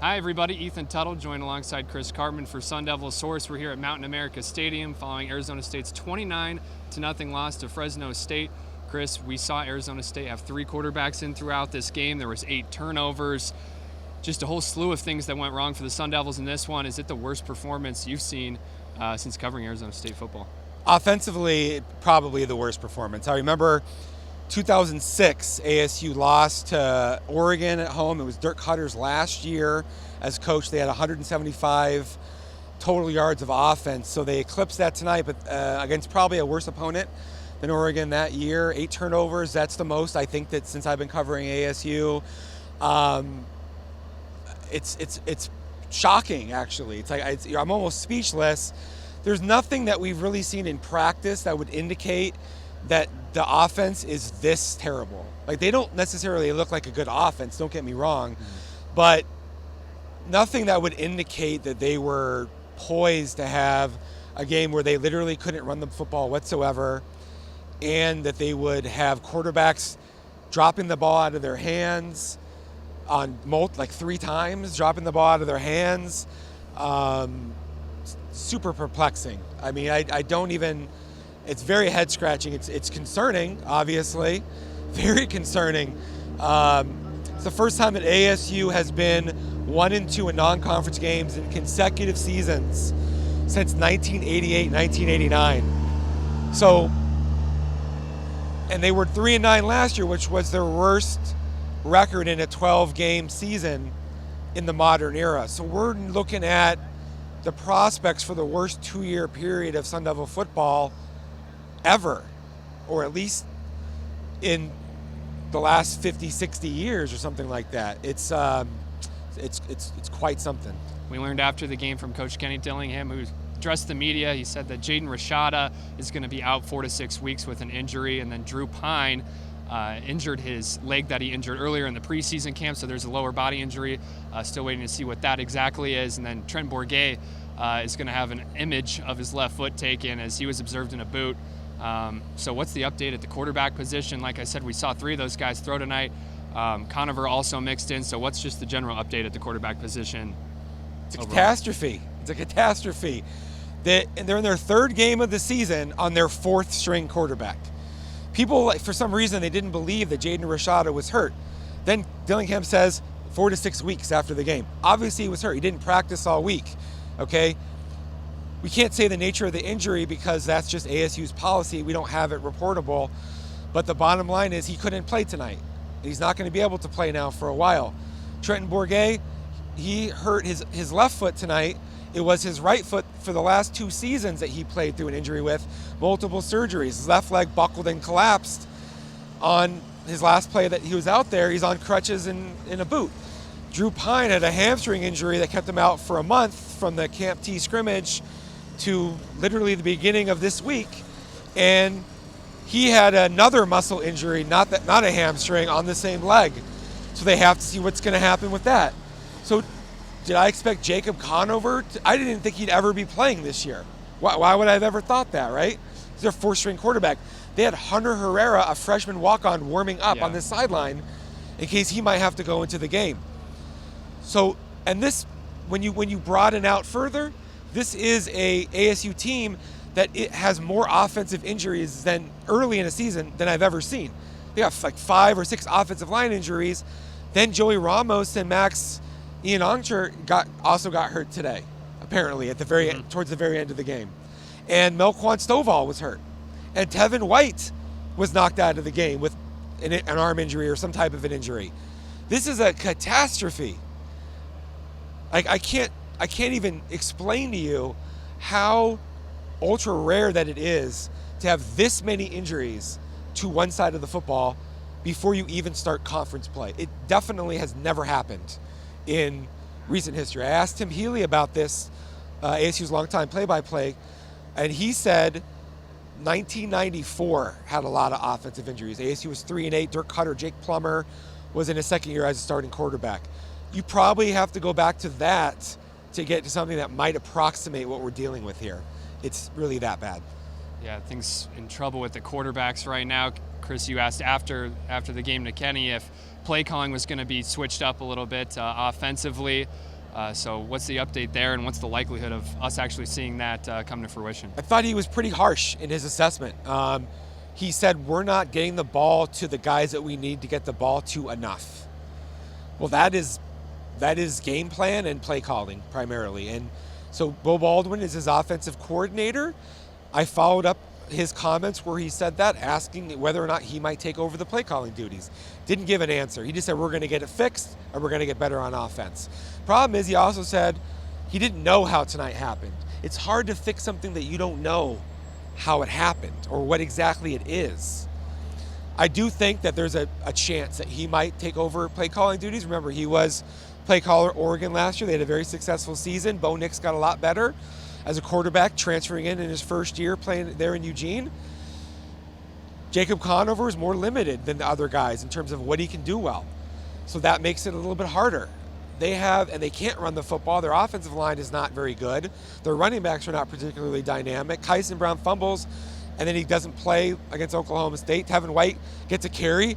Hi everybody, Ethan Tuttle joined alongside Chris Cartman for SunDevilSource. We're here at Mountain America Stadium following Arizona State's 29-0 loss to Fresno State. Chris, we saw Arizona State have 3 quarterbacks in throughout this game. There was 8 turnovers, just a whole slew of things that went wrong for the Sun Devils in this one. Is it the worst performance you've seen since covering Arizona State football? Offensively, probably the worst performance. I remember 2006, ASU lost to Oregon at home. It was Dirk Hutter's last year as coach. They had 175 total yards of offense, so they eclipsed that tonight, but against probably a worse opponent than Oregon that year. 8 turnovers, that's the most I think that since I've been covering ASU. It's shocking, actually. It's like I'm almost speechless. There's nothing that we've really seen in practice that would indicate that the offense is this terrible. Like, they don't necessarily look like a good offense, don't get me wrong, but nothing that would indicate that they were poised to have a game where they literally couldn't run the football whatsoever, and that they would have quarterbacks dropping the ball out of their hands on like 3 times, dropping the ball out of their hands. Super perplexing. I mean, I don't even, it's very head scratching. It's concerning, obviously, very concerning. It's the first time that ASU has been 1-2 in non-conference games in consecutive seasons since 1988, 1989. So, and they were 3-9 last year, which was their worst record in a 12-game season in the modern era. So we're looking at the prospects for the worst 2-year period of Sun Devil football ever, or at least in the last 50, 60 years or something like that. It's quite something. We learned after the game from Coach Kenny Dillingham, who addressed the media. He said that Jaden Rashada is going to be out 4 to 6 weeks with an injury, and then Drew Pine injured his leg that he injured earlier in the preseason camp, so there's a lower body injury. Still waiting to see what that exactly is. And then Trent Bourget is going to have an image of his left foot taken as he was observed in a boot. So what's the update at the quarterback position? Like I said, we saw 3 of those guys throw tonight. Conover also mixed in. So what's just the general update at the quarterback position? It's a catastrophe. It's a catastrophe. They're in their 3rd game of the season on their 4th string quarterback. People, for some reason, they didn't believe that Jaden Rashada was hurt. Then Dillingham says 4 to 6 weeks after the game. Obviously he was hurt. He didn't practice all week, okay? We can't say the nature of the injury because that's just ASU's policy. We don't have it reportable. But the bottom line is he couldn't play tonight. He's not going to be able to play now for a while. Trenton Bourget, he hurt his left foot tonight. It was his right foot for the last 2 seasons that he played through an injury with, multiple surgeries. His left leg buckled and collapsed on his last play that he was out there. He's on crutches in a boot. Drew Pine had a hamstring injury that kept him out for a month from the Camp T scrimmage to literally the beginning of this week. And he had another muscle injury, not a hamstring, on the same leg. So they have to see what's going to happen with that. So did I expect Jacob Conover? I didn't think he'd ever be playing this year. Why would I have ever thought that, right? He's their 4th-string quarterback. They had Hunter Herrera, a freshman walk-on, warming up on the sideline in case he might have to go into the game. So, and this, when you broaden out further, this is a ASU team that it has more offensive injuries than early in a season than I've ever seen. They got like 5 or 6 offensive line injuries. Then Joey Ramos and Ian Ongcher also got hurt today, apparently at the very end, towards the very end of the game. And Melquan Stovall was hurt. And Tevin White was knocked out of the game with an arm injury or some type of an injury. This is a catastrophe. I can't even explain to you how ultra rare that it is to have this many injuries to one side of the football before you even start conference play. It definitely has never happened in recent history. I asked Tim Healy about this, ASU's longtime play-by-play, and he said 1994 had a lot of offensive injuries. ASU was 3-8. Dirk Hutter, Jake Plummer was in his 2nd year as a starting quarterback. You probably have to go back to that to get to something that might approximate what we're dealing with here. It's really that bad. Yeah, things in trouble with the quarterbacks right now. Chris, you asked after the game to Kenny if play calling was going to be switched up a little bit offensively. So what's the update there, and what's the likelihood of us actually seeing that come to fruition? I thought he was pretty harsh in his assessment. He said, we're not getting the ball to the guys that we need to get the ball to enough. Well, that is game plan and play calling primarily. And so Bo Baldwin is his offensive coordinator. I followed up his comments where he said that, asking whether or not he might take over the play calling duties. Didn't give an answer. He just said, we're going to get it fixed and we're going to get better on offense. Problem is, he also said he didn't know how tonight happened. It's hard to fix something that you don't know how it happened or what exactly it is. I do think that there's a chance that he might take over play calling duties. Remember, he was play caller at Oregon last year. They had a very successful season. Bo Nix got a lot better as a quarterback, transferring in his first year playing there in Eugene. Jacob Conover is more limited than the other guys in terms of what he can do well. So that makes it a little bit harder. They can't run the football. Their offensive line is not very good. Their running backs are not particularly dynamic. Kyson Brown fumbles, and then he doesn't play against Oklahoma State. Tevin White gets a carry,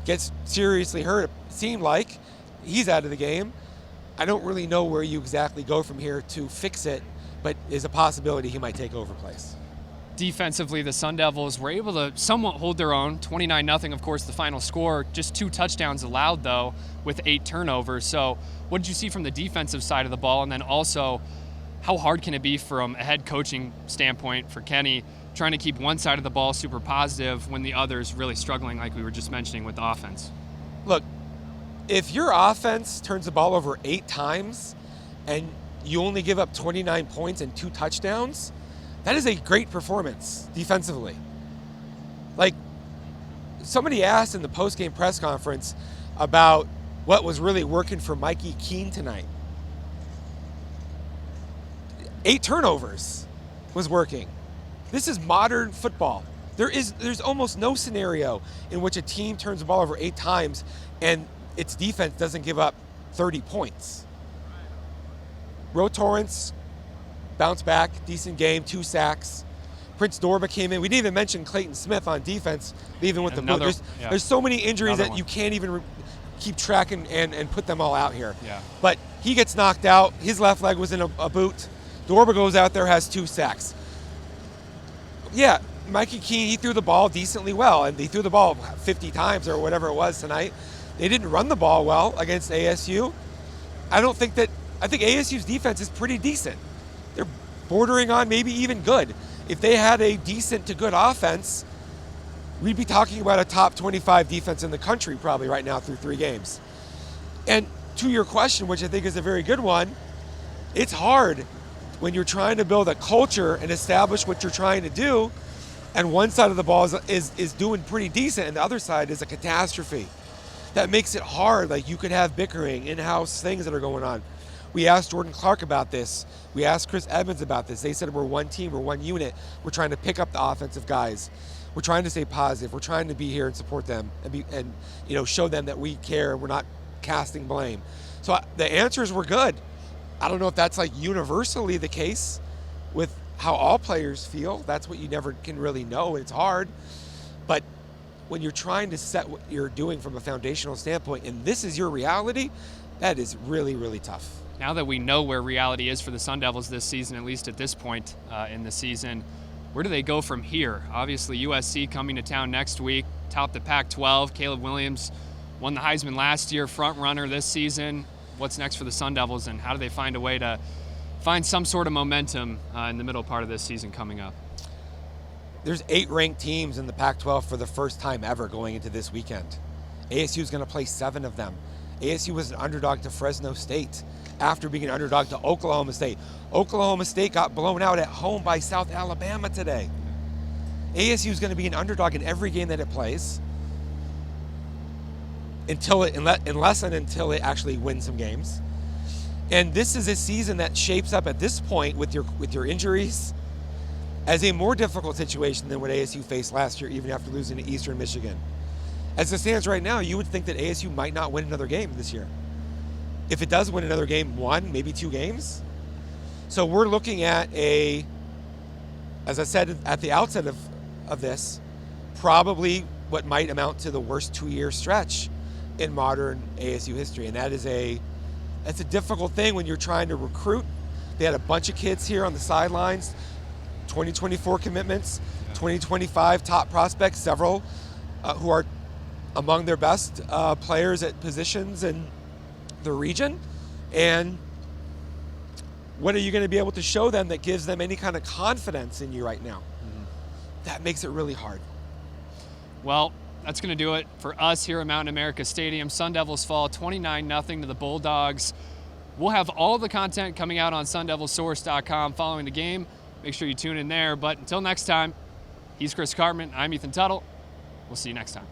gets seriously hurt, it seemed like. He's out of the game. I don't really know where you exactly go from here to fix it, but there's a possibility he might take over place. Defensively, the Sun Devils were able to somewhat hold their own. 29-0, of course, the final score. Just 2 touchdowns allowed, though, with 8 turnovers. So what did you see from the defensive side of the ball? And then also, how hard can it be from a head coaching standpoint for Kenny, trying to keep one side of the ball super positive when the other's really struggling, like we were just mentioning with the offense? Look, if your offense turns the ball over 8 times and you only give up 29 points and 2 touchdowns, that is a great performance defensively. Like, somebody asked in the post-game press conference about what was really working for Mikey Keene tonight. 8 turnovers was working. This is modern football. There's almost no scenario in which a team turns the ball over 8 times and its defense doesn't give up 30 points. Ro Torrance bounced back, decent game, 2 sacks. Prince Dorba came in. We didn't even mention Clayton Smith on defense, leaving with the boot. There's so many injuries that you can't even keep track and put them all out here. Yeah. But he gets knocked out. His left leg was in a boot. Dorba goes out there, has 2 sacks. Yeah, Mikey Keene, he threw the ball decently well, and he threw the ball 50 times or whatever it was tonight. They didn't run the ball well against ASU. I think ASU's defense is pretty decent. They're bordering on maybe even good. If they had a decent to good offense, we'd be talking about a top 25 defense in the country probably right now through 3 games. And to your question, which I think is a very good one, it's hard when you're trying to build a culture and establish what you're trying to do, and one side of the ball is doing pretty decent and the other side is a catastrophe. That makes it hard. Like, you could have bickering, in-house things that are going on. We asked Jordan Clark about this. We asked Chris Evans about this. They said we're one team, we're one unit. We're trying to pick up the offensive guys. We're trying to stay positive. We're trying to be here and support them and show them that we care. We're not casting blame. So the answers were good. I don't know if that's like universally the case with how all players feel. That's what you never can really know. It's hard. But when you're trying to set what you're doing from a foundational standpoint, and this is your reality, that is really, really tough. Now that we know where reality is for the Sun Devils this season, at least at this point in the season, where do they go from here? Obviously, USC coming to town next week, top the Pac-12. Caleb Williams won the Heisman last year, front runner this season. What's next for the Sun Devils, and how do they find a way to find some sort of momentum in the middle part of this season coming up? There's 8 ranked teams in the Pac-12 for the first time ever going into this weekend. ASU is going to play 7 of them. ASU was an underdog to Fresno State after being an underdog to Oklahoma State. Oklahoma State got blown out at home by South Alabama today. ASU is going to be an underdog in every game that it plays unless and until it actually wins some games. And this is a season that shapes up at this point with your injuries as a more difficult situation than what ASU faced last year, even after losing to Eastern Michigan. As it stands right now, you would think that ASU might not win another game this year. If it does win another game, 1, maybe 2 games. So we're looking at as I said at the outset of this, probably what might amount to the worst 2-year stretch in modern ASU history. And that is a It's a difficult thing when you're trying to recruit. They had a bunch of kids here on the sidelines, 2024 commitments, 2025 top prospects, several who are among their best players at positions in the region. And what are you going to be able to show them that gives them any kind of confidence in you right now? That makes it really hard. Well, that's going to do it for us here at Mountain America Stadium. Sun Devils fall 29-0 to the Bulldogs. We'll have all the content coming out on SunDevilSource.com following the game. Make sure you tune in there. But until next time, he's Chris Cartman. I'm Ethan Tuttle. We'll see you next time.